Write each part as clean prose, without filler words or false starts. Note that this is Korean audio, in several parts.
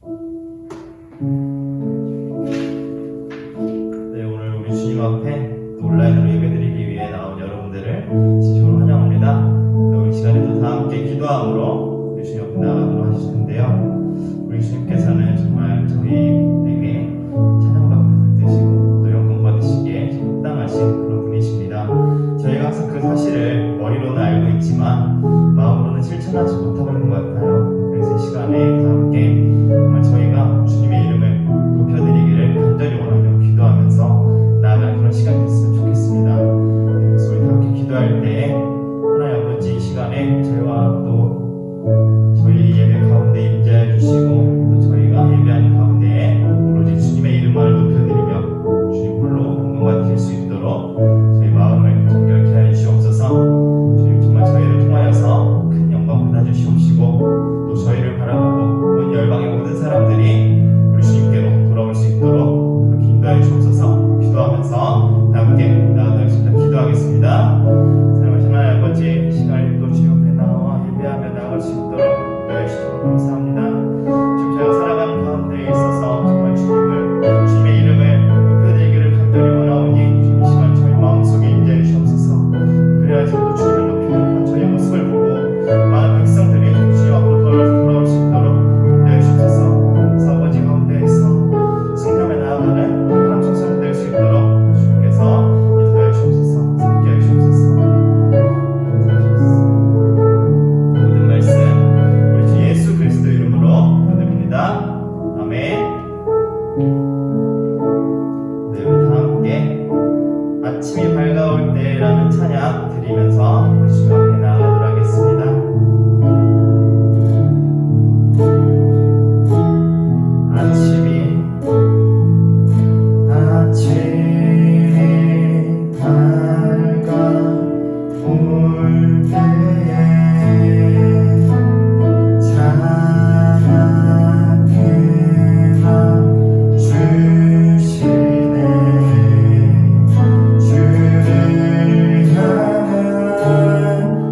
네, 오늘 우리 주님 앞에 온라인으로 예배드리기 위해 나온 여러분들을 진심으로 환영합니다. 네, 우리 시간에도 다 함께 기도함으로 우리 주님 앞에 나가도록 하실 텐데요. 우리 주님께서는 정말 저희에게 찬양받으시고 또 영광 받으시기에 합당하신 그런 분이십니다. 저희가 항상 그 사실을 머리로는 알고 있지만 마음으로는 실천하지 못하고 있는 것 같아요. 그래서 이 시간에 다 함께 정말 저희가 주님의 이름을 높여드리기를 간절히 원하며 기도하면서 나아가는 그런 시간이 됐으면 좋겠습니다. 그래서 우리 함께 기도할 때에 하나님 아버지 이 시간에 저희와 또 저희 예배 가운데 임재해 주시고 또 저희가 예배하는 가운데에 오로지 주님의 이름을 높여드리며 주님 홀로 영광받으실 수 있도록 저희 마음을 정결케 하여 주시옵소서. 주님 정말 저희를 통하여서 큰 영광 받아주시옵시고 또 저희를 바라보고 온 열방의 모든 사람들이 우리 주님께로 돌아올 수 있도록 그렇게 인도하여 주옵소서. 기도하면서 함께 나아가겠습니다. 기도하겠습니다. 사랑하신 하나님 아버지, 시간이 또 주님 앞에 나와 예배하며 나아갈 수 있도록 인도해 주셔서 감사합니다. 지금 저희가 살아가는 가운데 있어서 정말 주님의 이름을 높여드리기를 간절히 원하오니 주님 이 시간 저희 마음속에 임재해 주옵소서. 그래야지 또 주님을 높이는 저희의 모습을 보고 많은 백성들이 주님 앞으로 돌아올 수 있도록 인도해 주옵소서. 그래서 아버지 가운데에서 성령에 나아가는 하나님 성령 될 수 있도록 주님께서 인도해 주옵소서. 함께해 주옵소서. 모든 말씀 우리 주 예수 그리스도 이름으로 기도드립니다. 아멘. 네, 우리 다 함께 아침이 밝아올 때라는 찬양 드리면서 우리 주님 앞에 나아가도록 하겠습니다. 아침이 밝아올 때에 찬양해만 주시네. 주를 향한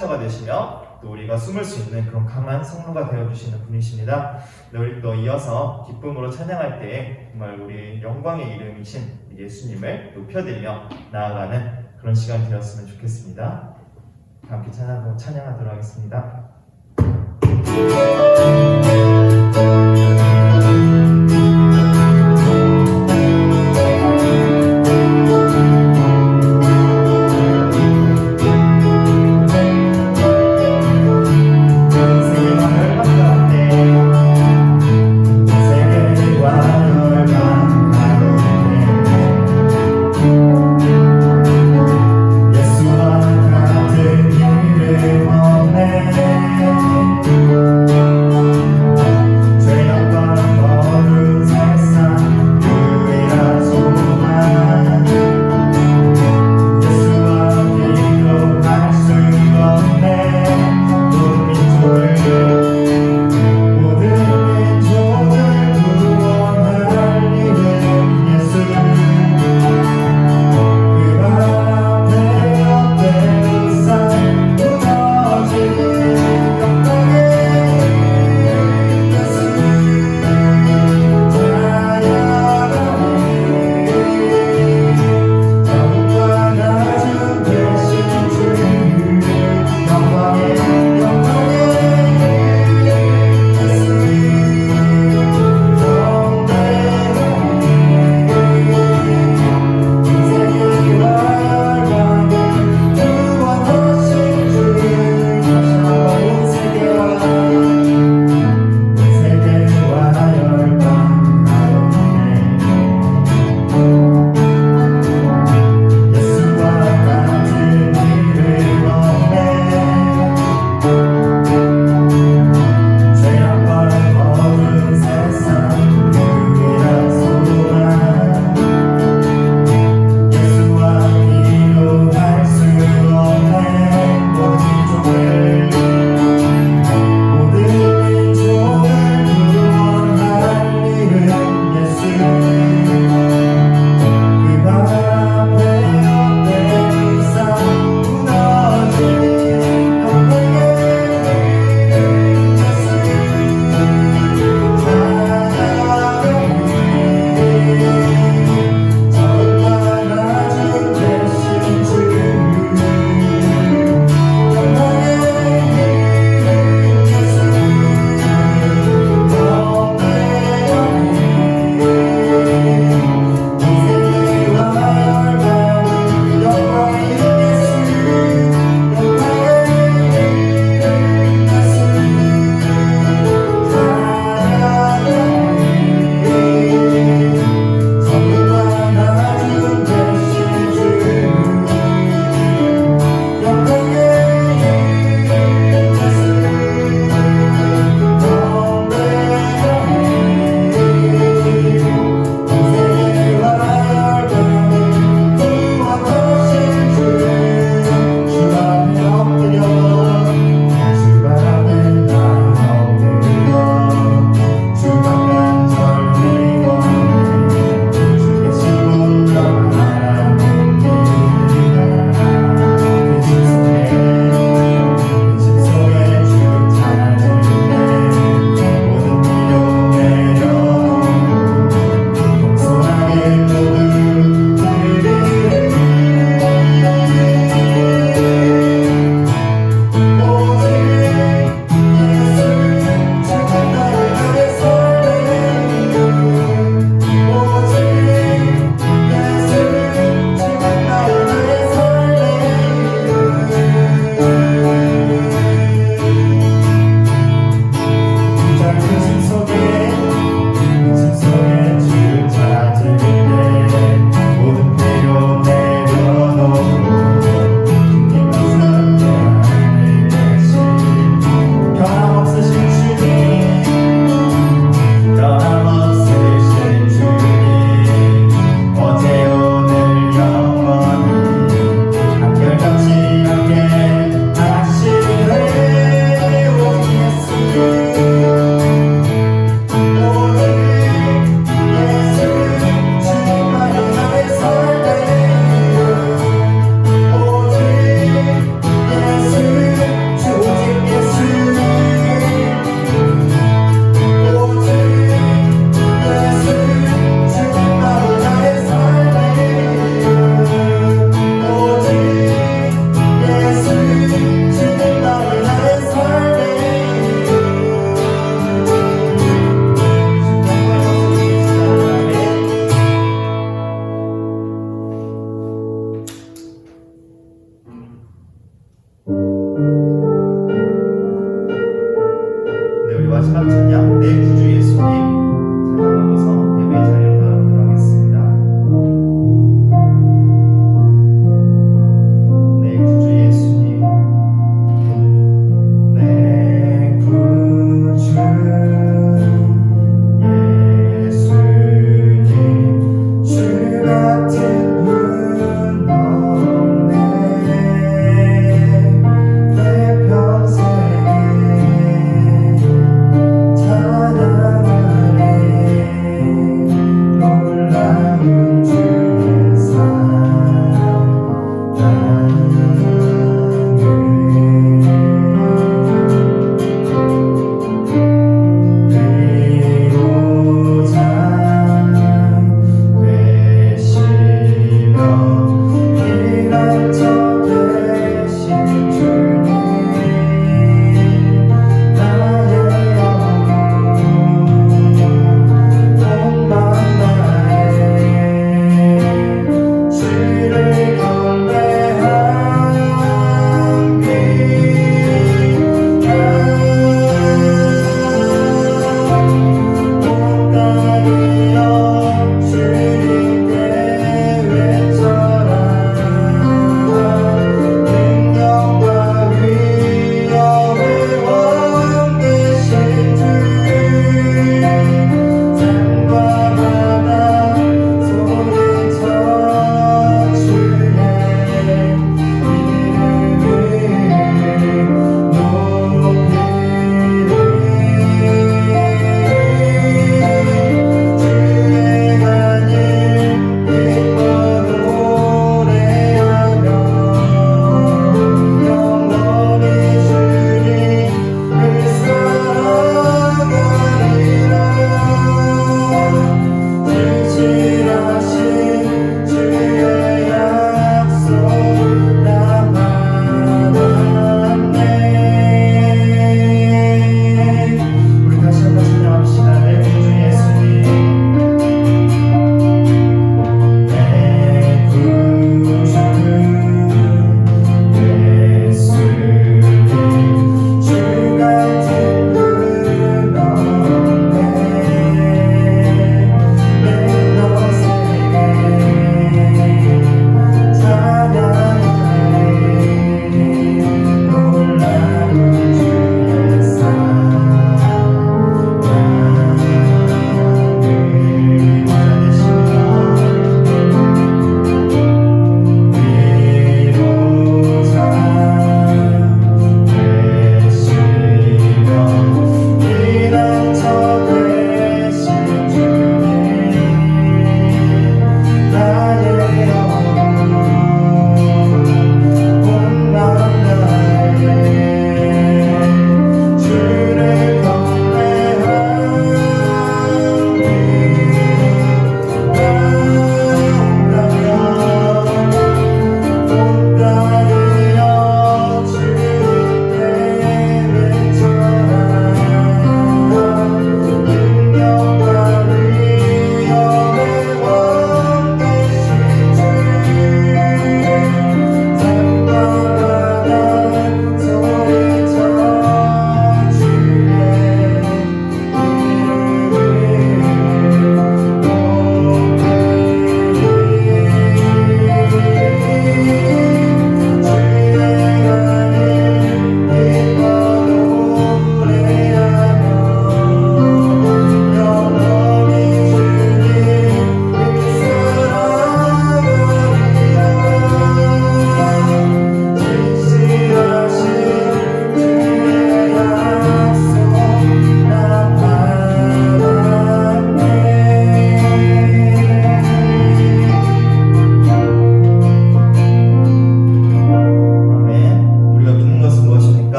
피난처가 되시며 또 우리가 숨을 수 있는 그런 강한 성로가 되어주시는 분이십니다. 네, 우리 또 이어서 기쁨으로 찬양할 때 정말 우리 영광의 이름이신 예수님을 높여드리며 나아가는 그런 시간이 되었으면 좋겠습니다. 함께 찬양하도록 하겠습니다. 예수와 같은 이름 없네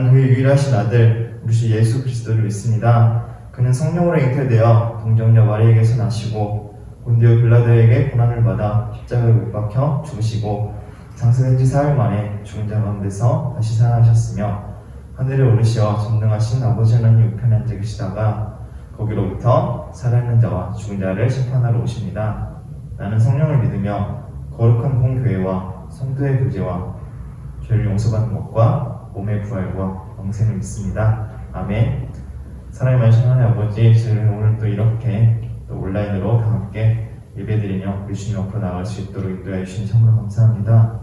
나는 그의 유일하신 아들 우리 주 예수 그리스도를 믿습니다. 그는 성령으로 잉태되어 동정녀 마리에게서 나시고 본디오 빌라도에게 고난을 받아 십자가에 못 박혀 죽으시고 장사된 지 사흘 만에 죽은 자 가운데서 다시 살아나셨으며 하늘에 오르시어 전능하신 아버지 하나님 우편에 앉아 계시다가 거기로부터 살아있는 자와 죽은 자를 심판하러 오십니다. 나는 성령을 믿으며 거룩한 공교회와 성도의 구제와 죄를 용서받는 것과 몸의 부활과 영생을 믿습니다. 아멘. 사랑의 많으신 하나님 아버지, 저희를 오늘 또 이렇게 또 온라인으로 다 함께 예배드리며 우리 주님 앞으로 나갈 수 있도록 인도해 주신 참으로 감사합니다.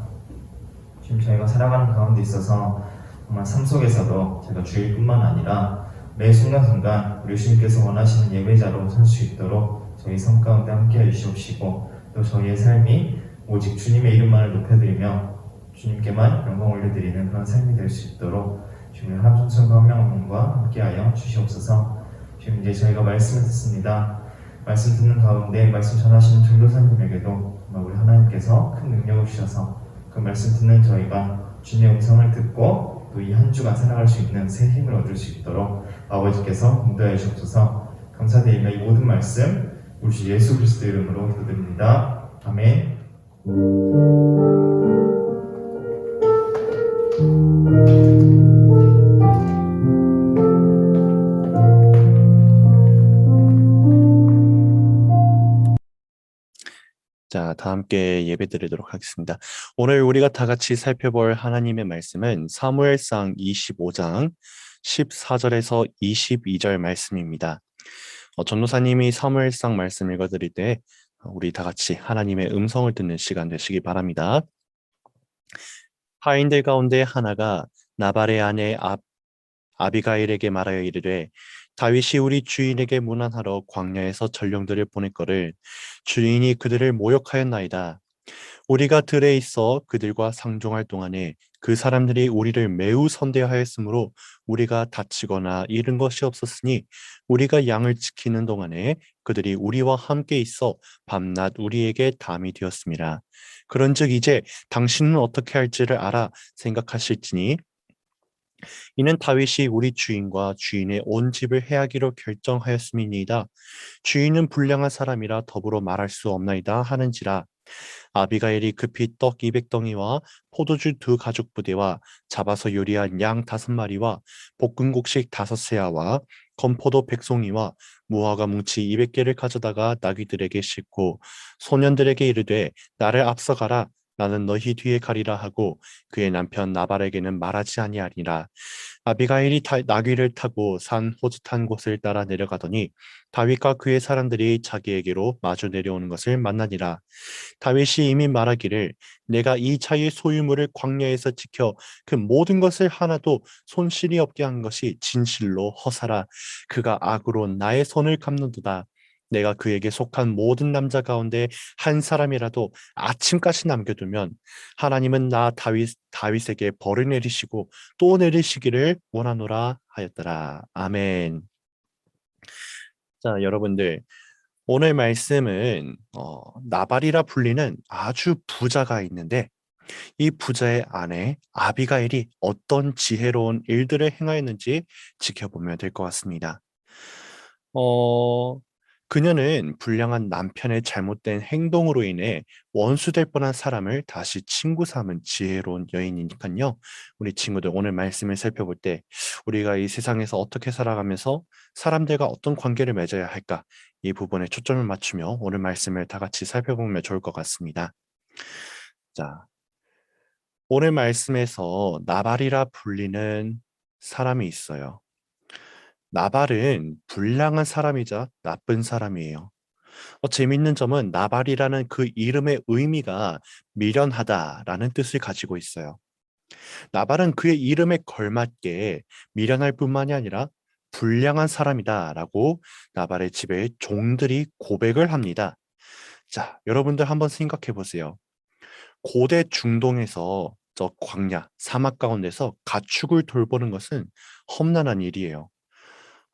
지금 저희가 살아가는 가운데 있어서 정말 삶 속에서도 제가 주일뿐만 아니라 매 순간순간 우리 주님께서 원하시는 예배자로 설 수 있도록 저희 삶 가운데 함께해 주시옵시고 또 저희의 삶이 오직 주님의 이름만을 높여드리며 주님께만 영광 올려드리는 그런 삶이 될 수 있도록 주님의 하나님 성과 한 명 한 명과 함께하여 주시옵소서. 지금 이제 저희가 말씀을 듣습니다. 말씀 듣는 가운데 말씀 전하시는 전도사님에게도 정말 우리 하나님께서 큰 능력을 주셔서 그 말씀 듣는 저희가 주님의 음성을 듣고 또 이 한 주간 살아갈 수 있는 새 힘을 얻을 수 있도록 아버지께서 인도해 주옵소서. 감사드리며 이 모든 말씀 우리 주 예수 그리스도 이름으로 기도드립니다. 아멘. 자, 다 함께 예배드리도록 하겠습니다. 오늘 우리가 다 같이 살펴볼 하나님의 말씀은 사무엘상 25장 14절에서 22절 말씀입니다. 전도사님이 사무엘상 말씀 읽어드릴 때 우리 다 같이 하나님의 음성을 듣는 시간 되시기 바랍니다. 하인들 가운데 하나가 나발의 아내 아비가일에게 말하여 이르되 다윗이 우리 주인에게 문안하러 광야에서 전령들을 보냈거를 주인이 그들을 모욕하였나이다. 우리가 들에 있어 그들과 상종할 동안에 그 사람들이 우리를 매우 선대하였으므로 우리가 다치거나 잃은 것이 없었으니 우리가 양을 지키는 동안에 그들이 우리와 함께 있어 밤낮 우리에게 담이 되었습니다. 그런즉 이제 당신은 어떻게 할지를 알아 생각하실지니 이는 다윗이 우리 주인과 주인의 온 집을 해하기로 결정하였음이니이다. 주인은 불량한 사람이라 더불어 말할 수 없나이다 하는지라. 아비가일이 급히 떡 200덩이와 포도주 2가죽 부대와 잡아서 요리한 양 5마리와 볶은 곡식 5세아와 건포도 100송이와 무화과 뭉치 200개를 가져다가 나귀들에게 싣고 소년들에게 이르되 나를 앞서가라. 나는 너희 뒤에 가리라 하고 그의 남편 나발에게는 말하지 아니하니라. 아비가일이 나귀를 타고 산 호젓한 곳을 따라 내려가더니 다윗과 그의 사람들이 자기에게로 마주 내려오는 것을 만나니라. 다윗이 이미 말하기를 내가 이 자의 소유물을 광야에서 지켜 그 모든 것을 하나도 손실이 없게 한 것이 진실로 허사라. 그가 악으로 나의 손을 갚는도다. 내가 그에게 속한 모든 남자 가운데 한 사람이라도 아침까지 남겨두면 하나님은 나 다윗에게 벌을 내리시고 또 내리시기를 원하노라 하였더라. 아멘. 자, 여러분들 오늘 말씀은 나발이라 불리는 아주 부자가 있는데 이 부자의 아내 아비가일이 어떤 지혜로운 일들을 행하였는지 지켜보면 될 것 같습니다. 그녀는 불량한 남편의 잘못된 행동으로 인해 원수될 뻔한 사람을 다시 친구 삼은 지혜로운 여인이니까요. 우리 친구들 오늘 말씀을 살펴볼 때 우리가 이 세상에서 어떻게 살아가면서 사람들과 어떤 관계를 맺어야 할까? 이 부분에 초점을 맞추며 오늘 말씀을 다 같이 살펴보면 좋을 것 같습니다. 자, 오늘 말씀에서 나발이라 불리는 사람이 있어요. 나발은 불량한 사람이자 나쁜 사람이에요. 재밌는 점은 나발이라는 그 이름의 의미가 미련하다라는 뜻을 가지고 있어요. 나발은 그의 이름에 걸맞게 미련할 뿐만이 아니라 불량한 사람이다라고 나발의 집에 종들이 고백을 합니다. 자, 여러분들 한번 생각해 보세요. 고대 중동에서 저 광야, 사막 가운데서 가축을 돌보는 것은 험난한 일이에요.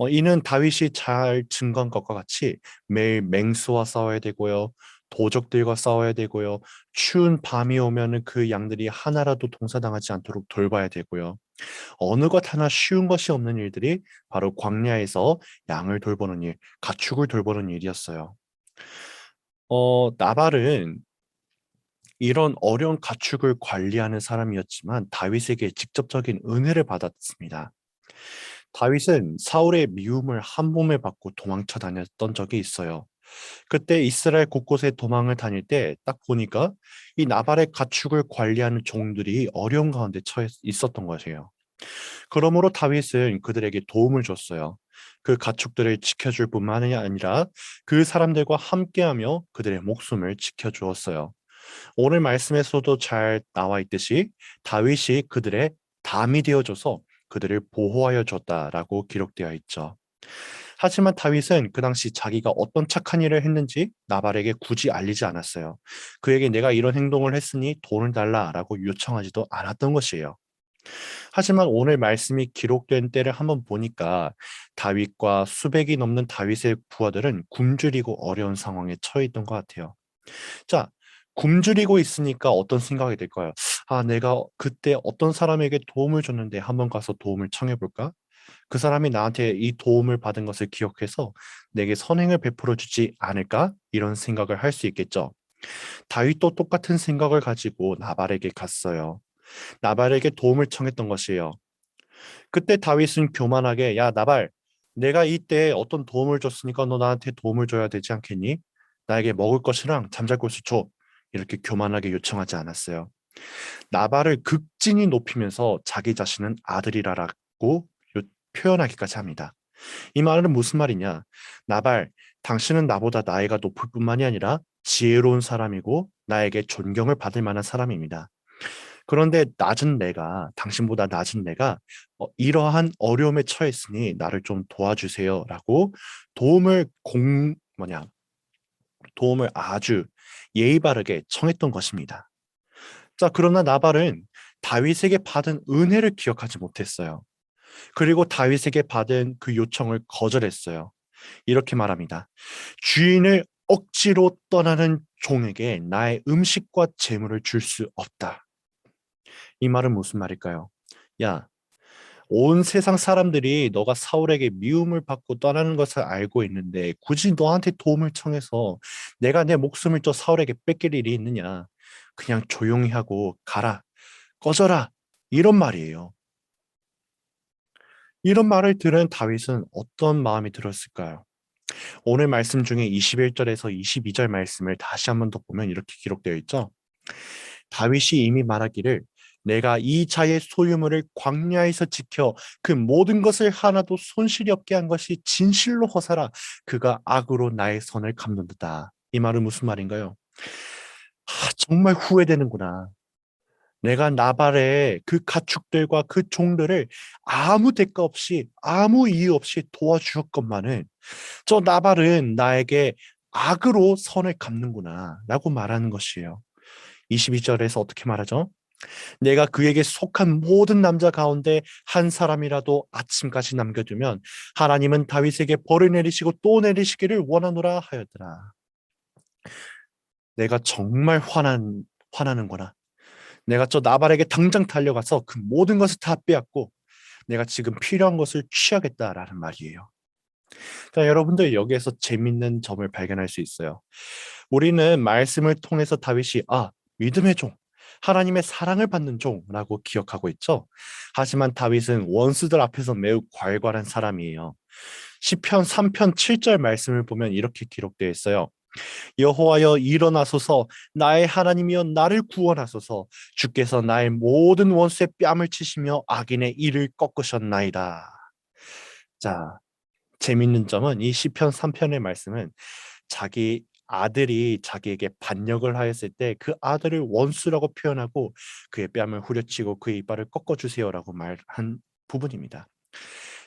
이는 다윗이 잘 증거한 것과 같이 매일 맹수와 싸워야 되고요. 도적들과 싸워야 되고요. 추운 밤이 오면은 그 양들이 하나라도 동사당하지 않도록 돌봐야 되고요. 어느 것 하나 쉬운 것이 없는 일들이 바로 광야에서 양을 돌보는 일, 가축을 돌보는 일이었어요. 나발은 이런 어려운 가축을 관리하는 사람이었지만 다윗에게 직접적인 은혜를 받았습니다. 다윗은 사울의 미움을 한 몸에 받고 도망쳐 다녔던 적이 있어요. 그때 이스라엘 곳곳에 도망을 다닐 때 딱 보니까 이 나발의 가축을 관리하는 종들이 어려운 가운데 처해 있었던 것이에요. 그러므로 다윗은 그들에게 도움을 줬어요. 그 가축들을 지켜줄 뿐만이 아니라 그 사람들과 함께하며 그들의 목숨을 지켜주었어요. 오늘 말씀에서도 잘 나와 있듯이 다윗이 그들의 담이 되어줘서 그들을 보호하여 줬다라고 기록되어 있죠. 하지만 다윗은 그 당시 자기가 어떤 착한 일을 했는지 나발에게 굳이 알리지 않았어요. 그에게 내가 이런 행동을 했으니 돈을 달라라고 요청하지도 않았던 것이에요. 하지만 오늘 말씀이 기록된 때를 한번 보니까 다윗과 수백이 넘는 다윗의 부하들은 굶주리고 어려운 상황에 처해 있던 것 같아요. 자, 굶주리고 있으니까 어떤 생각이 들까요? 아, 내가 그때 어떤 사람에게 도움을 줬는데 한번 가서 도움을 청해 볼까? 그 사람이 나한테 이 도움을 받은 것을 기억해서 내게 선행을 베풀어 주지 않을까? 이런 생각을 할 수 있겠죠. 다윗도 똑같은 생각을 가지고 나발에게 갔어요. 나발에게 도움을 청했던 것이에요. 그때 다윗은 교만하게 야, 나발, 내가 이때 어떤 도움을 줬으니까 너 나한테 도움을 줘야 되지 않겠니? 나에게 먹을 것이랑 잠잘 곳을 줘. 이렇게 교만하게 요청하지 않았어요. 나발을 극진히 높이면서 자기 자신은 아들이라고 표현하기까지 합니다. 이 말은 무슨 말이냐? 나발, 당신은 나보다 나이가 높을 뿐만이 아니라 지혜로운 사람이고 나에게 존경을 받을 만한 사람입니다. 그런데 당신보다 낮은 내가 이러한 어려움에 처했으니 나를 좀 도와주세요라고 도움을 도움을 아주 예의 바르게 청했던 것입니다. 자, 그러나 나발은 다윗에게 받은 은혜를 기억하지 못했어요. 그리고 다윗에게 받은 그 요청을 거절했어요. 이렇게 말합니다. 주인을 억지로 떠나는 종에게 나의 음식과 재물을 줄 수 없다. 이 말은 무슨 말일까요? 야, 온 세상 사람들이 너가 사울에게 미움을 받고 떠나는 것을 알고 있는데 굳이 너한테 도움을 청해서 내가 내 목숨을 저 사울에게 뺏길 일이 있느냐? 그냥 조용히 하고 가라, 꺼져라. 이런 말이에요. 이런 말을 들은 다윗은 어떤 마음이 들었을까요? 오늘 말씀 중에 21절에서 22절 말씀을 다시 한번 더 보면 이렇게 기록되어 있죠. 다윗이 이미 말하기를 내가 이 자의 소유물을 광야에서 지켜 그 모든 것을 하나도 손실이 없게 한 것이 진실로 허사라. 그가 악으로 나의 선을 갚는다. 이 말은 무슨 말인가요? 정말 후회되는구나. 내가 나발의 그 가축들과 그 종들을 아무 대가 없이 아무 이유 없이 도와주었건만은 저 나발은 나에게 악으로 선을 갚는구나 라고 말하는 것이에요. 22절에서 어떻게 말하죠? 내가 그에게 속한 모든 남자 가운데 한 사람이라도 아침까지 남겨두면 하나님은 다윗에게 벌을 내리시고 또 내리시기를 원하노라 하였더라. 내가 정말 화나는구나. 내가 저 나발에게 당장 달려가서 그 모든 것을 다 빼앗고 내가 지금 필요한 것을 취하겠다라는 말이에요. 자, 여러분들 여기에서 재밌는 점을 발견할 수 있어요. 우리는 말씀을 통해서 다윗이 믿음의 종, 하나님의 사랑을 받는 종라고 기억하고 있죠. 하지만 다윗은 원수들 앞에서 매우 괄괄한 사람이에요. 시편 3편 7절 말씀을 보면 이렇게 기록되어 있어요. 여호와여 일어나소서 나의 하나님이여 나를 구원하소서 주께서 나의 모든 원수의 뺨을 치시며 악인의 이를 꺾으셨나이다. 자, 재밌는 점은 이 시편 3편의 말씀은 자기 아들이 자기에게 반역을 하였을 때 그 아들을 원수라고 표현하고 그의 뺨을 후려치고 그의 이빨을 꺾어주세요라고 말한 부분입니다.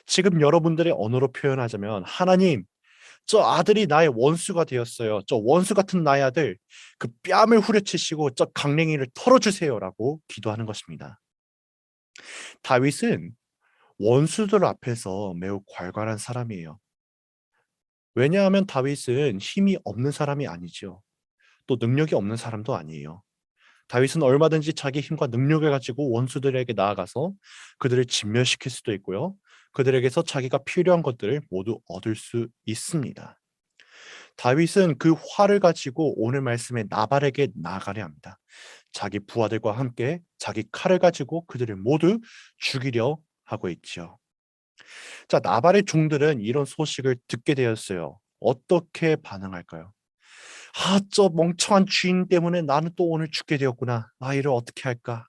지금 여러분들의 언어로 표현하자면 하나님, 저 아들이 나의 원수가 되었어요. 저 원수 같은 나의 아들 그 뺨을 후려치시고 저 강냉이를 털어주세요라고 기도하는 것입니다. 다윗은 원수들 앞에서 매우 괄괄한 사람이에요. 왜냐하면 다윗은 힘이 없는 사람이 아니죠. 또 능력이 없는 사람도 아니에요. 다윗은 얼마든지 자기 힘과 능력을 가지고 원수들에게 나아가서 그들을 진멸시킬 수도 있고요. 그들에게서 자기가 필요한 것들을 모두 얻을 수 있습니다. 다윗은 그 활을 가지고 오늘 말씀에 나발에게 나아가려 합니다. 자기 부하들과 함께 자기 칼을 가지고 그들을 모두 죽이려 하고 있죠. 자, 나발의 종들은 이런 소식을 듣게 되었어요. 어떻게 반응할까요? 아, 저 멍청한 주인 때문에 나는 또 오늘 죽게 되었구나. 나 이를 어떻게 할까?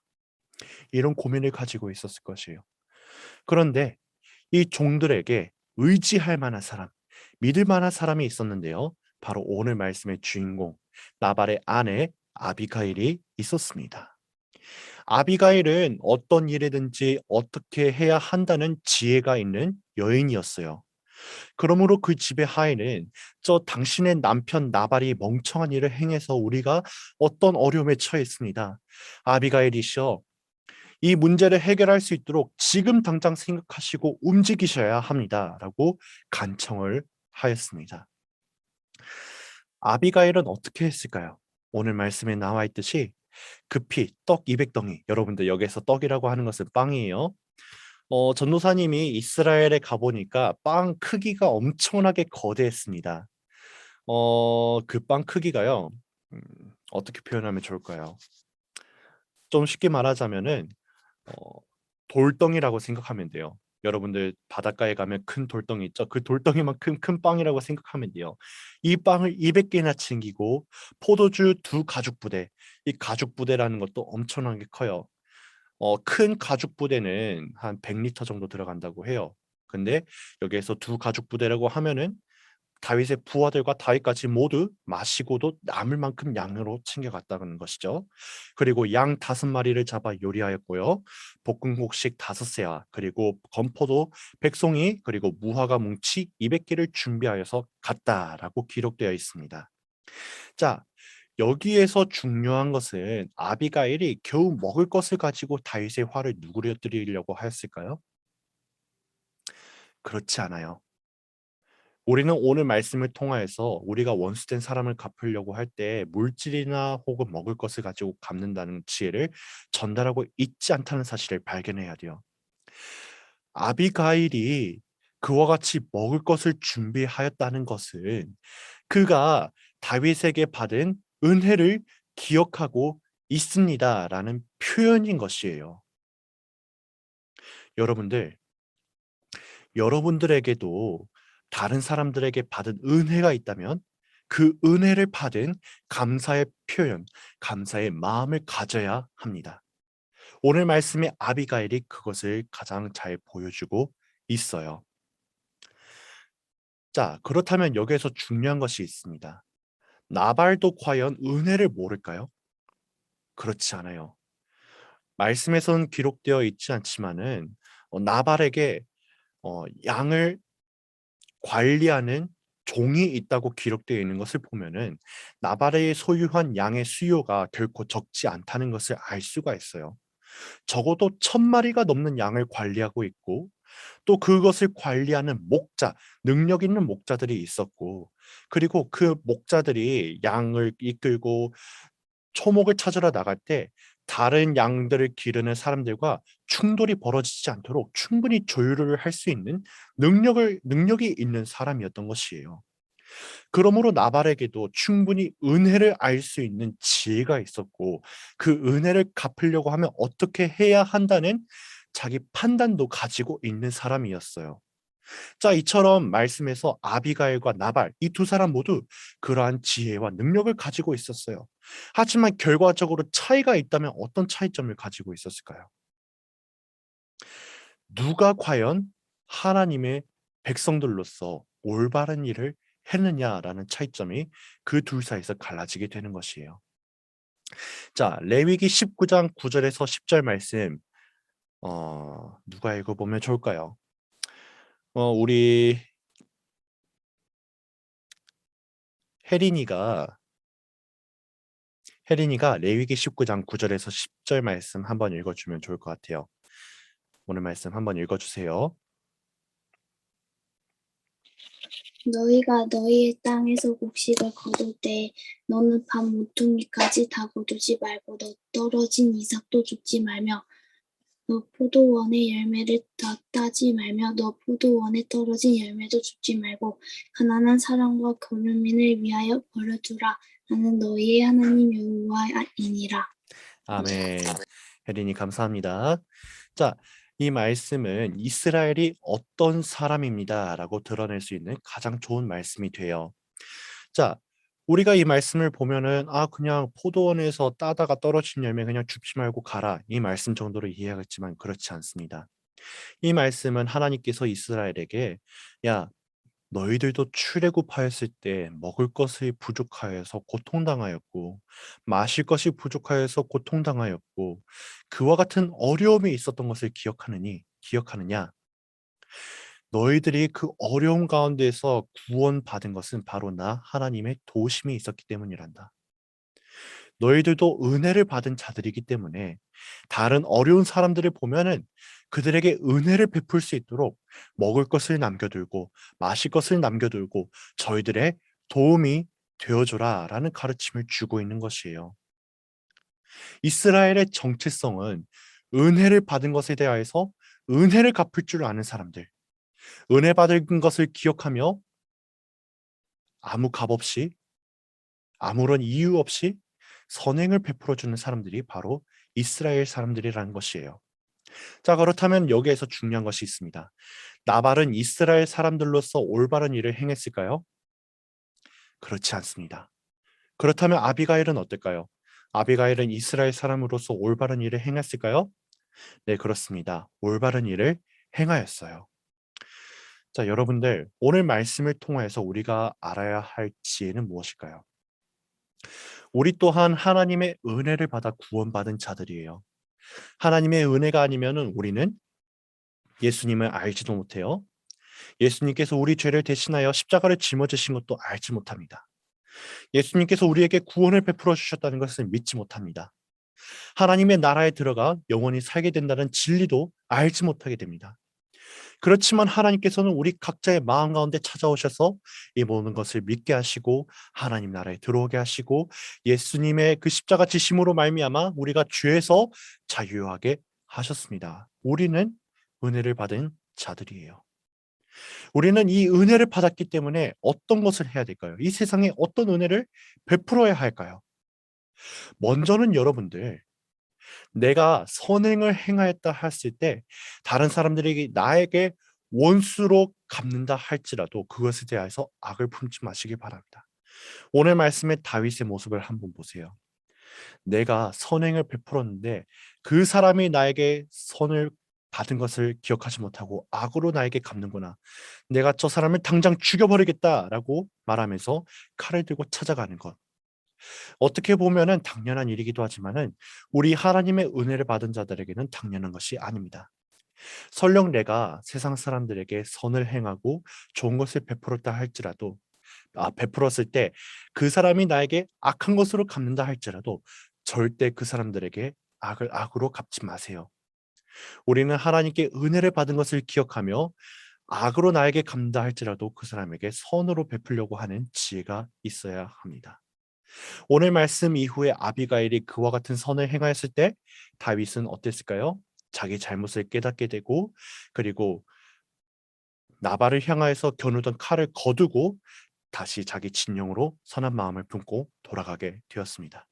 이런 고민을 가지고 있었을 것이에요. 그런데 이 종들에게 의지할 만한 사람, 믿을 만한 사람이 있었는데요. 바로 오늘 말씀의 주인공, 나발의 아내 아비가일이 있었습니다. 아비가일은 어떤 일이든지 어떻게 해야 한다는 지혜가 있는 여인이었어요. 그러므로 그 집의 하인은 저 당신의 남편 나발이 멍청한 일을 행해서 우리가 어떤 어려움에 처했습니다. 아비가일이시여, 이 문제를 해결할 수 있도록 지금 당장 생각하시고 움직이셔야 합니다. 라고 간청을 하였습니다. 아비가일은 어떻게 했을까요? 오늘 말씀에 나와 있듯이 급히 떡 200덩이, 여러분들 여기서 떡이라고 하는 것은 빵이에요. 전도사님이 이스라엘에 가보니까 빵 크기가 엄청나게 거대했습니다. 그 빵 크기가요. 음, 어떻게 표현하면 좋을까요? 좀 쉽게 말하자면은 어, 돌덩이라고 생각하면 돼요. 여러분들 바닷가에 가면 큰 돌덩이 있죠? 그 돌덩이만큼 큰 빵이라고 생각하면 돼요. 이 빵을 200개나 챙기고 포도주 2가죽 부대, 이 가죽부대라는 것도 엄청나게 커요. 큰 가죽부대는 한 100리터 정도 들어간다고 해요. 근데 여기에서 2가죽부대라고 하면은 다윗의 부하들과 다윗까지 모두 마시고도 남을 만큼 양으로 챙겨갔다는 것이죠. 그리고 양 5마리를 잡아 요리하였고요. 볶음국식 5세와 그리고 건포도 100송이 그리고 무화과 뭉치 200개를 준비하여서 갔다라고 기록되어 있습니다. 자, 여기에서 중요한 것은 아비가일이 겨우 먹을 것을 가지고 다윗의 화를 누그러뜨리려고 하였을까요? 그렇지 않아요. 우리는 오늘 말씀을 통하여서 우리가 원수된 사람을 갚으려고 할 때 물질이나 혹은 먹을 것을 가지고 갚는다는 지혜를 전달하고 있지 않다는 사실을 발견해야 돼요. 아비가일이 그와 같이 먹을 것을 준비하였다는 것은 그가 다윗에게 받은 은혜를 기억하고 있습니다라는 표현인 것이에요. 여러분들, 여러분들에게도 다른 사람들에게 받은 은혜가 있다면 그 은혜를 받은 감사의 표현, 감사의 마음을 가져야 합니다. 오늘 말씀의 아비가일이 그것을 가장 잘 보여주고 있어요. 자, 그렇다면 여기에서 중요한 것이 있습니다. 나발도 과연 은혜를 모를까요? 그렇지 않아요. 말씀에서는 기록되어 있지 않지만은 나발에게 양을 관리하는 종이 있다고 기록되어 있는 것을 보면은 나발의 소유한 양의 수요가 결코 적지 않다는 것을 알 수가 있어요. 적어도 1000마리가 넘는 양을 관리하고 있고 또 그것을 관리하는 목자, 능력 있는 목자들이 있었고 그리고 그 목자들이 양을 이끌고 초목을 찾으러 나갈 때 다른 양들을 기르는 사람들과 충돌이 벌어지지 않도록 충분히 조율을 할 수 있는 능력이 있는 사람이었던 것이에요. 그러므로 나발에게도 충분히 은혜를 알 수 있는 지혜가 있었고 그 은혜를 갚으려고 하면 어떻게 해야 한다는 자기 판단도 가지고 있는 사람이었어요. 자, 이처럼 말씀에서 아비가일과 나발 이 두 사람 모두 그러한 지혜와 능력을 가지고 있었어요. 하지만 결과적으로 차이가 있다면 어떤 차이점을 가지고 있었을까요? 누가 과연 하나님의 백성들로서 올바른 일을 했느냐라는 차이점이 그 둘 사이에서 갈라지게 되는 것이에요. 자, 레위기 19장 9절에서 10절 말씀 누가 읽어보면 좋을까요? 우리 혜린이가 레위기 19장 9절에서 10절 말씀 한번 읽어주면 좋을 것 같아요. 오늘 말씀 한번 읽어주세요. 너희가 너희의 땅에서 곡식을 거둘 때에 너는 밤 모퉁이까지 다 거두지 말고 너 떨어진 이삭도 줍지 말며 너 포도원의 열매를 다 따지 말며 너 포도원에 떨어진 열매도 줍지 말고 가난한 사람과 거류민을 위하여 버려두라. 나는 너희의 하나님 여호와이니라. 아멘. 혜린이 감사합니다. 자, 이 말씀은 이스라엘이 어떤 사람입니다라고 드러낼 수 있는 가장 좋은 말씀이 돼요. 자, 우리가 이 말씀을 보면은 그냥 포도원에서 따다가 떨어진 열매 그냥 줍지 말고 가라. 이 말씀 정도로 이해하겠지만 그렇지 않습니다. 이 말씀은 하나님께서 이스라엘에게 야, 너희들도 출애굽하였을 때 먹을 것이 부족하여서 고통당하였고 마실 것이 부족하여서 고통당하였고 그와 같은 어려움이 있었던 것을 기억하느냐? 너희들이 그 어려움 가운데서 구원받은 것은 바로 나 하나님의 도우심이 있었기 때문이란다. 너희들도 은혜를 받은 자들이기 때문에 다른 어려운 사람들을 보면은 그들에게 은혜를 베풀 수 있도록 먹을 것을 남겨두고 마실 것을 남겨두고 저희들의 도움이 되어줘라 라는 가르침을 주고 있는 것이에요. 이스라엘의 정체성은 은혜를 받은 것에 대하여서 은혜를 갚을 줄 아는 사람들, 은혜 받은 것을 기억하며 아무 값 없이 아무런 이유 없이 선행을 베풀어주는 사람들이 바로 이스라엘 사람들이라는 것이에요. 자, 그렇다면 여기에서 중요한 것이 있습니다. 나발은 이스라엘 사람들로서 올바른 일을 행했을까요? 그렇지 않습니다. 그렇다면 아비가일은 어떨까요? 아비가일은 이스라엘 사람으로서 올바른 일을 행했을까요? 네, 그렇습니다. 올바른 일을 행하였어요. 자, 여러분들, 오늘 말씀을 통해서 우리가 알아야 할 지혜는 무엇일까요? 우리 또한 하나님의 은혜를 받아 구원받은 자들이에요. 하나님의 은혜가 아니면은 우리는 예수님을 알지도 못해요. 예수님께서 우리 죄를 대신하여 십자가를 짊어지신 것도 알지 못합니다. 예수님께서 우리에게 구원을 베풀어 주셨다는 것을 믿지 못합니다. 하나님의 나라에 들어가 영원히 살게 된다는 진리도 알지 못하게 됩니다. 그렇지만 하나님께서는 우리 각자의 마음 가운데 찾아오셔서 이 모든 것을 믿게 하시고 하나님 나라에 들어오게 하시고 예수님의 그 십자가 지심으로 말미암아 우리가 죄에서 자유하게 하셨습니다. 우리는 은혜를 받은 자들이에요. 우리는 이 은혜를 받았기 때문에 어떤 것을 해야 될까요? 이 세상에 어떤 은혜를 베풀어야 할까요? 먼저는 여러분들, 내가 선행을 행하였다 했을 때 다른 사람들에게 나에게 원수로 갚는다 할지라도 그것에 대해서 악을 품지 마시기 바랍니다. 오늘 말씀의 다윗의 모습을 한번 보세요. 내가 선행을 베풀었는데 그 사람이 나에게 선을 받은 것을 기억하지 못하고 악으로 나에게 갚는구나. 내가 저 사람을 당장 죽여버리겠다라고 말하면서 칼을 들고 찾아가는 것. 어떻게 보면은 당연한 일이기도 하지만은 우리 하나님의 은혜를 받은 자들에게는 당연한 것이 아닙니다. 설령 내가 세상 사람들에게 선을 행하고 좋은 것을 베풀었다 할지라도 베풀었을 때 그 사람이 나에게 악한 것으로 갚는다 할지라도 절대 그 사람들에게 악을 악으로 갚지 마세요. 우리는 하나님께 은혜를 받은 것을 기억하며 악으로 나에게 갚는다 할지라도 그 사람에게 선으로 베풀려고 하는 지혜가 있어야 합니다. 오늘 말씀 이후에 아비가일이 그와 같은 선을 행하였을 때 다윗은 어땠을까요? 자기 잘못을 깨닫게 되고 그리고 나발을 향하여서 겨누던 칼을 거두고 다시 자기 진영으로 선한 마음을 품고 돌아가게 되었습니다.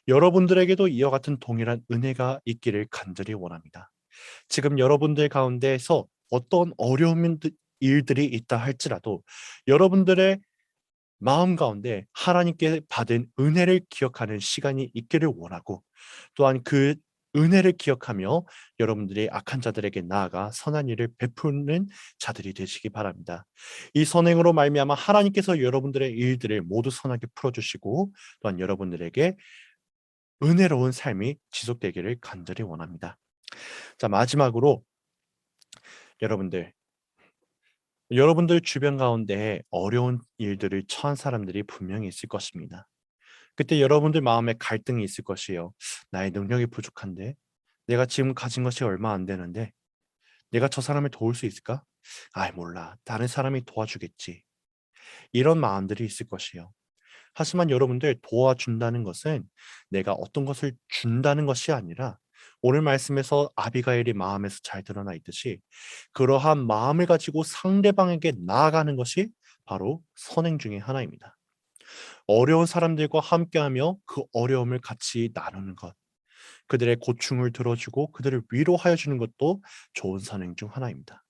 여러분들에게도 이와 같은 동일한 은혜가 있기를 간절히 원합니다. 지금 여러분들 가운데에서 어떤 어려운 일들이 있다 할지라도 여러분들의 마음 가운데 하나님께 받은 은혜를 기억하는 시간이 있기를 원하고 또한 그 은혜를 기억하며 여러분들이 악한 자들에게 나아가 선한 일을 베푸는 자들이 되시기 바랍니다. 이 선행으로 말미암아 하나님께서 여러분들의 일들을 모두 선하게 풀어주시고 또한 여러분들에게 은혜로운 삶이 지속되기를 간절히 원합니다. 자, 마지막으로 여러분들 주변 가운데 어려운 일들을 처한 사람들이 분명히 있을 것입니다. 그때 여러분들 마음에 갈등이 있을 것이에요. 나의 능력이 부족한데, 내가 지금 가진 것이 얼마 안 되는데, 내가 저 사람을 도울 수 있을까? 아이, 몰라. 다른 사람이 도와주겠지. 이런 마음들이 있을 것이에요. 하지만 여러분들, 도와준다는 것은 내가 어떤 것을 준다는 것이 아니라 오늘 말씀에서 아비가일의 마음에서 잘 드러나 있듯이 그러한 마음을 가지고 상대방에게 나아가는 것이 바로 선행 중의 하나입니다. 어려운 사람들과 함께하며 그 어려움을 같이 나누는 것, 그들의 고충을 들어주고 그들을 위로하여 주는 것도 좋은 선행 중 하나입니다.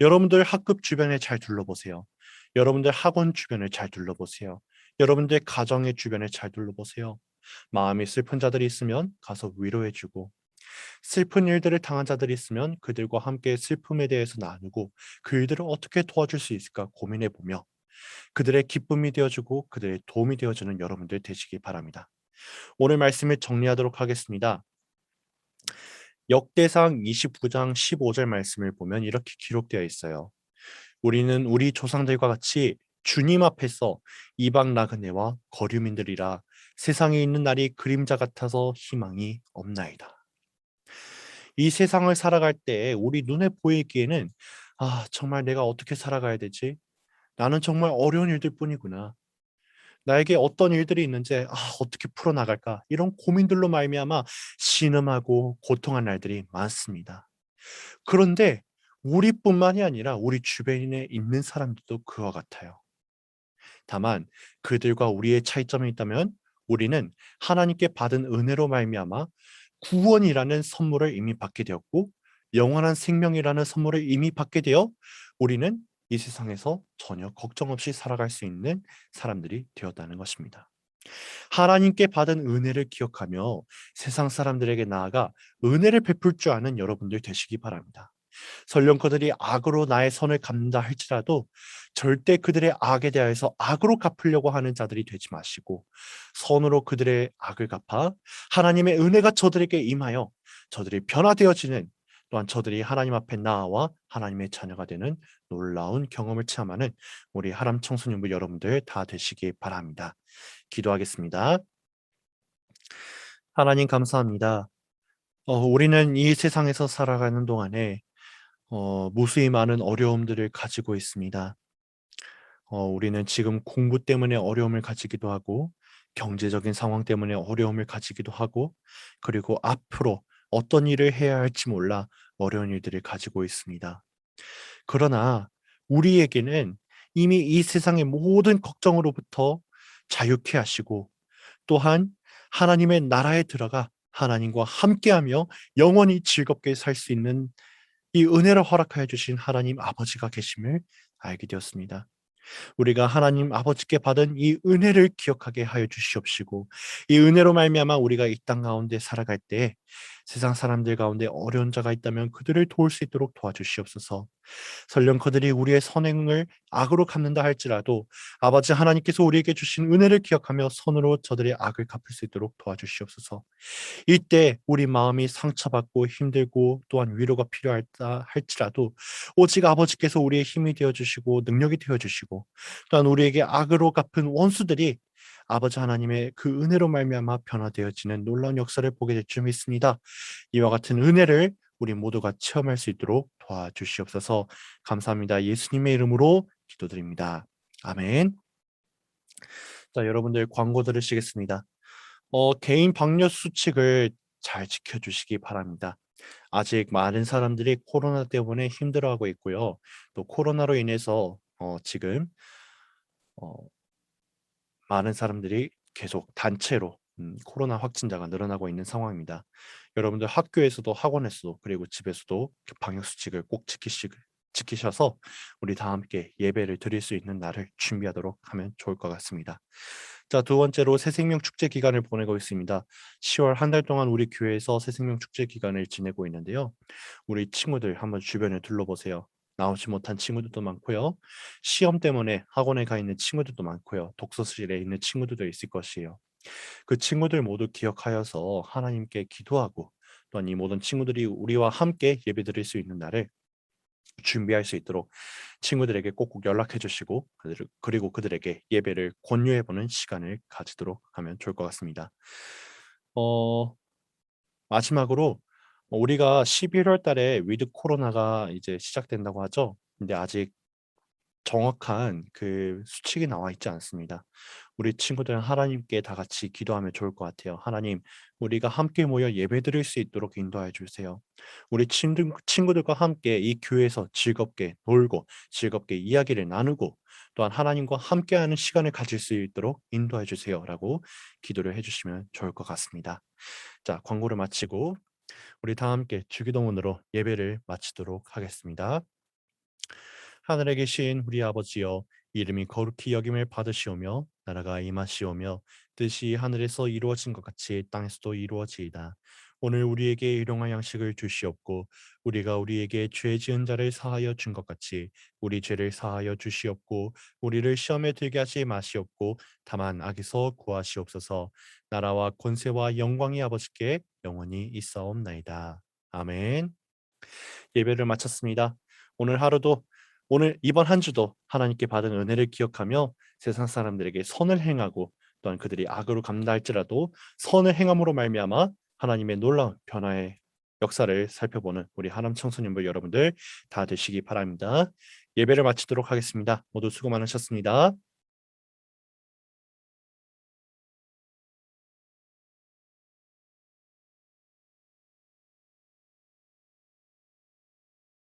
여러분들 학급 주변에 잘 둘러보세요. 여러분들 학원 주변을 잘 둘러보세요. 여러분들 가정의 주변에 잘 둘러보세요. 마음이 슬픈 자들이 있으면 가서 위로해주고, 슬픈 일들을 당한 자들이 있으면 그들과 함께 슬픔에 대해서 나누고 그 일들을 어떻게 도와줄 수 있을까 고민해보며 그들의 기쁨이 되어주고 그들의 도움이 되어주는 여러분들 되시기 바랍니다. 오늘 말씀을 정리하도록 하겠습니다. 역대상 29장 15절 말씀을 보면 이렇게 기록되어 있어요. 우리는 우리 조상들과 같이 주님 앞에서 이방 나그네와 거류민들이라 세상에 있는 날이 그림자 같아서 희망이 없나이다. 이 세상을 살아갈 때 우리 눈에 보이기에는 정말 내가 어떻게 살아가야 되지? 나는 정말 어려운 일들 뿐이구나. 나에게 어떤 일들이 있는지 어떻게 풀어나갈까? 이런 고민들로 말미암아 신음하고 고통한 날들이 많습니다. 그런데 우리뿐만이 아니라 우리 주변에 있는 사람들도 그와 같아요. 다만 그들과 우리의 차이점이 있다면 우리는 하나님께 받은 은혜로 말미암아 구원이라는 선물을 이미 받게 되었고 영원한 생명이라는 선물을 이미 받게 되어 우리는 이 세상에서 전혀 걱정 없이 살아갈 수 있는 사람들이 되었다는 것입니다. 하나님께 받은 은혜를 기억하며 세상 사람들에게 나아가 은혜를 베풀 줄 아는 여러분들 되시기 바랍니다. 설령 그들이 악으로 나의 선을 갚는다 할지라도 절대 그들의 악에 대하여서 악으로 갚으려고 하는 자들이 되지 마시고 선으로 그들의 악을 갚아 하나님의 은혜가 저들에게 임하여 저들이 변화되어지는, 또한 저들이 하나님 앞에 나아와 하나님의 자녀가 되는 놀라운 경험을 체험하는 우리 하람 청소년부 여러분들 다 되시기 바랍니다. 기도하겠습니다. 하나님 감사합니다. 우리는 이 세상에서 살아가는 동안에 무수히 많은 어려움들을 가지고 있습니다. 우리는 지금 공부 때문에 어려움을 가지기도 하고 경제적인 상황 때문에 어려움을 가지기도 하고 그리고 앞으로 어떤 일을 해야 할지 몰라 어려운 일들을 가지고 있습니다. 그러나 우리에게는 이미 이 세상의 모든 걱정으로부터 자유케 하시고 또한 하나님의 나라에 들어가 하나님과 함께하며 영원히 즐겁게 살 수 있는 이 은혜를 허락하여 주신 하나님 아버지가 계심을 알게 되었습니다. 우리가 하나님 아버지께 받은 이 은혜를 기억하게 하여 주시옵시고 이 은혜로 말미암아 우리가 이 땅 가운데 살아갈 때 세상 사람들 가운데 어려운 자가 있다면 그들을 도울 수 있도록 도와주시옵소서. 설령 그들이 우리의 선행을 악으로 갚는다 할지라도 아버지 하나님께서 우리에게 주신 은혜를 기억하며 선으로 저들의 악을 갚을 수 있도록 도와주시옵소서. 이때 우리 마음이 상처받고 힘들고 또한 위로가 필요하다 할지라도 오직 아버지께서 우리의 힘이 되어주시고 능력이 되어주시고 또한 우리에게 악으로 갚은 원수들이 아버지 하나님의 그 은혜로 말미암아 변화되어지는 놀라운 역사를 보게 될 줄 믿습니다. 이와 같은 은혜를 우리 모두가 체험할 수 있도록 도와주시옵소서. 감사합니다. 예수님의 이름으로 기도드립니다. 아멘. 자, 여러분들 광고 들으시겠습니다. 개인 방역 수칙을 잘 지켜주시기 바랍니다. 아직 많은 사람들이 코로나 때문에 힘들어하고 있고요. 또 코로나로 인해서 지금 많은 사람들이 계속 단체로 코로나 확진자가 늘어나고 있는 상황입니다. 여러분들 학교에서도 학원에서도 그리고 집에서도 그 방역 수칙을 꼭 지키셔서 우리 다 함께 예배를 드릴 수 있는 날을 준비하도록 하면 좋을 것 같습니다. 자, 두 번째로 새생명 축제 기간을 보내고 있습니다. 10월 한 달 동안 우리 교회에서 새생명 축제 기간을 지내고 있는데요. 우리 친구들 한번 주변에 둘러보세요. 나오지 못한 친구들도 많고요. 시험 때문에 학원에 가 있는 친구들도 많고요. 독서실에 있는 친구들도 있을 것이에요. 그 친구들 모두 기억하여서 하나님께 기도하고 또한 이 모든 친구들이 우리와 함께 예배드릴 수 있는 날을 준비할 수 있도록 친구들에게 꼭꼭 연락해 주시고 그리고 그들에게 예배를 권유해보는 시간을 가지도록 하면 좋을 것 같습니다. 마지막으로 우리가 11월 달에 위드 코로나가 이제 시작된다고 하죠. 근데 아직 정확한 그 수칙이 나와 있지 않습니다. 우리 친구들은 하나님께 다 같이 기도하면 좋을 것 같아요. 하나님, 우리가 함께 모여 예배드릴 수 있도록 인도해 주세요. 우리 친구들과 함께 이 교회에서 즐겁게 놀고 즐겁게 이야기를 나누고 또한 하나님과 함께하는 시간을 가질 수 있도록 인도해 주세요라고 기도를 해주시면 좋을 것 같습니다. 자, 광고를 마치고 우리 다 함께 주기도문으로 예배를 마치도록 하겠습니다. 하늘에 계신 우리 아버지여, 이름이 거룩히 여김을 받으시오며 나라가 임하시오며 뜻이 하늘에서 이루어진 것 같이 땅에서도 이루어지이다. 오늘 우리에게 일용할 양식을 주시옵고 우리가 우리에게 죄 지은 자를 사하여 준 것 같이 우리 죄를 사하여 주시옵고 우리를 시험에 들게 하지 마시옵고 다만 악에서 구하시옵소서. 나라와 권세와 영광이 아버지께 영원히 있사옵나이다. 아멘. 예배를 마쳤습니다. 오늘 이번 한 주도 하나님께 받은 은혜를 기억하며 세상 사람들에게 선을 행하고 또한 그들이 악으로 감당할지라도 선을 행함으로 말미암아 하나님의 놀라운 변화의 역사를 살펴보는 우리 하남 청소년부 여러분들 다 되시기 바랍니다. 예배를 마치도록 하겠습니다. 모두 수고 많으셨습니다.